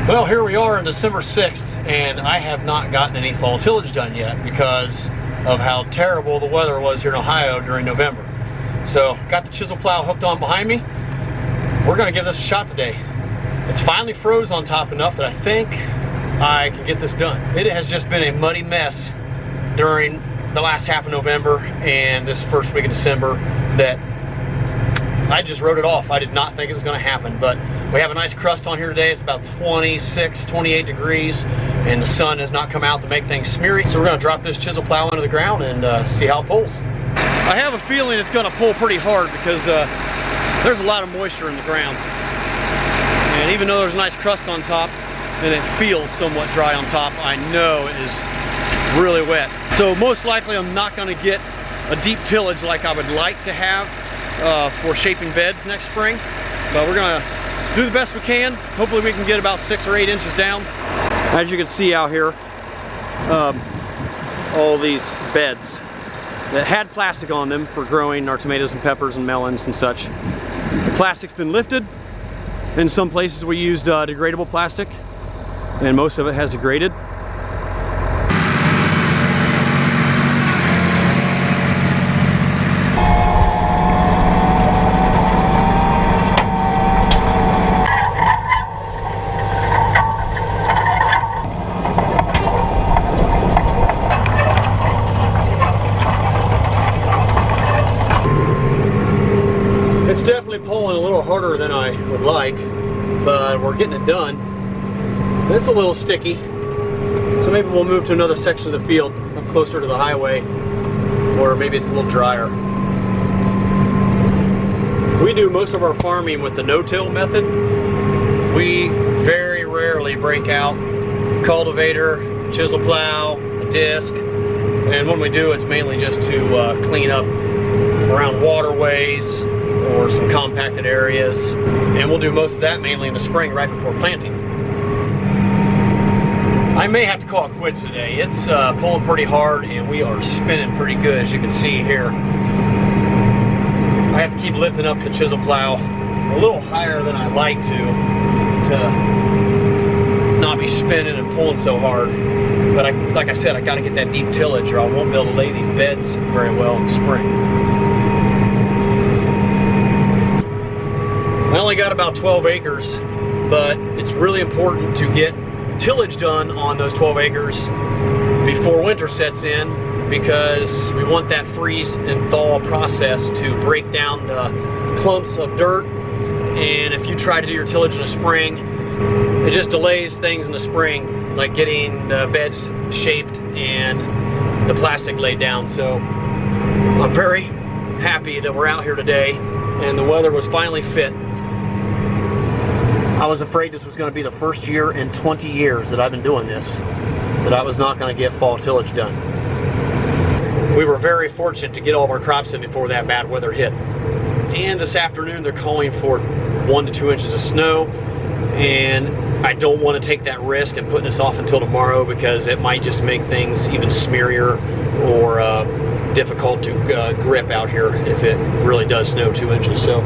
Well, here we are on December 6th, and I have not gotten any fall tillage done yet because of how terrible the weather was here in Ohio during November. So, got the chisel plow hooked on behind me. We're gonna give this a shot today. It's finally froze on top enough that I think I can get this done. It has just been a muddy mess during the last half of November and this first week of December that I just wrote it off. I did not think it was gonna happen, but we have a nice crust on here today. It's about 26, 28 degrees, and the sun has not come out to make things smeary. So we're gonna drop this chisel plow into the ground and see how it pulls. I have a feeling it's gonna pull pretty hard because there's a lot of moisture in the ground. And even though there's a nice crust on top, and it feels somewhat dry on top, I know it is really wet. So most likely I'm not gonna get a deep tillage like I would like to have for shaping beds next spring. But we're gonna do the best we can. Hopefully we can get about 6 or 8 inches down. As you can see out here, all these beds that had plastic on them for growing our tomatoes and peppers and melons and such. The plastic's been lifted. In some places we used degradable plastic, and most of it has degraded. It's definitely pulling a little harder than I would like, but we're getting it done. It's a little sticky, so maybe we'll move to another section of the field up closer to the highway, or maybe it's a little drier. We do most of our farming with the no-till method. We very rarely break out cultivator, chisel plow, a disc, and when we do, it's mainly just to clean up around waterways or some compacted areas, and we'll do most of that mainly in the spring right before planting. I may have to call it quits today. It's pulling pretty hard and we are spinning pretty good, as you can see here. I have to keep lifting up the chisel plow a little higher than I'd like to not be spinning and pulling so hard. But like I said, I gotta get that deep tillage or I won't be able to lay these beds very well in the spring. I only got about 12 acres, but it's really important to get tillage done on those 12 acres before winter sets in, because we want that freeze and thaw process to break down the clumps of dirt. And if you try to do your tillage in the spring, it just delays things in the spring, like getting the beds shaped and the plastic laid down. So I'm very happy that we're out here today and the weather was finally fit. I was afraid this was going to be the first year in 20 years that I've been doing this, that I was not going to get fall tillage done. We were very fortunate to get all of our crops in before that bad weather hit. And this afternoon they're calling for 1 to 2 inches of snow, and I don't want to take that risk and putting this off until tomorrow because it might just make things even smearier or difficult to grip out here if it really does snow 2 inches. So,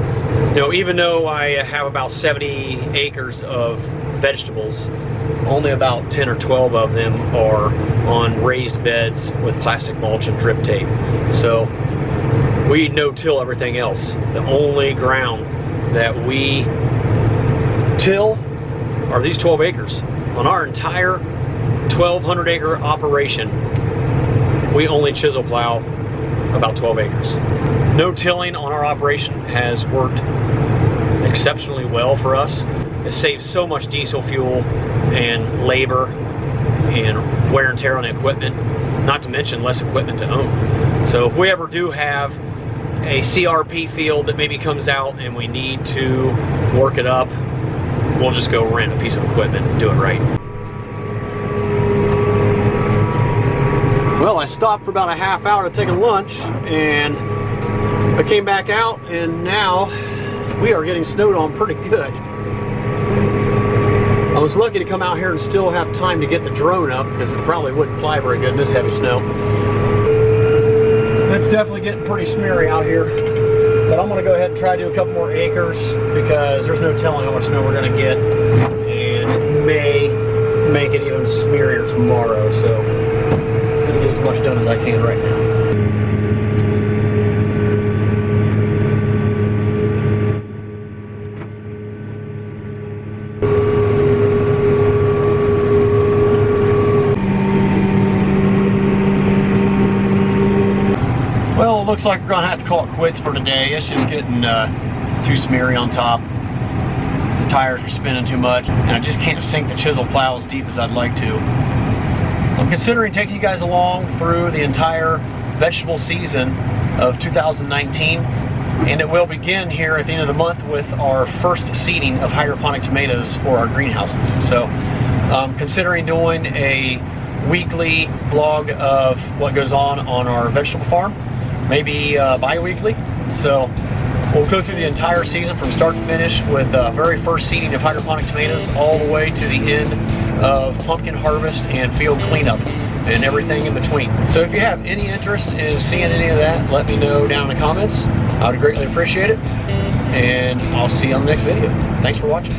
you know, even though I have about 70 acres of vegetables, only about 10 or 12 of them are on raised beds with plastic mulch and drip tape. So we no-till everything else. The only ground that we till are these 12 acres. On our entire 1,200 acre operation, we only chisel plow about 12 acres. No tilling on our operation has worked exceptionally well for us. It saves so much diesel fuel and labor and wear and tear on the equipment, not to mention less equipment to own. So if we ever do have a CRP field that maybe comes out and we need to work it up, we'll just go rent a piece of equipment and do it right. Well, I stopped for about a half hour to take a lunch, and I came back out, and now we are getting snowed on pretty good. I was lucky to come out here and still have time to get the drone up, because it probably wouldn't fly very good in this heavy snow. It's definitely getting pretty smeary out here, but I'm going to go ahead and try to do a couple more acres because there's no telling how much snow we're going to get, and it may smear here tomorrow, so I'm gonna get as much done as I can right now. Well, it looks like we're gonna have to call it quits for today. It's just getting too smeary on top. The tires are spinning too much, and I just can't sink the chisel plow as deep as I'd like to. I'm considering taking you guys along through the entire vegetable season of 2019, and it will begin here at the end of the month with our first seeding of hydroponic tomatoes for our greenhouses. So I'm considering doing a weekly vlog of what goes on our vegetable farm, maybe bi-weekly. So we'll go through the entire season from start to finish with the very first seeding of hydroponic tomatoes all the way to the end of pumpkin harvest and field cleanup and everything in between. So if you have any interest in seeing any of that, let me know down in the comments. I would greatly appreciate it. And I'll see you on the next video. Thanks for watching.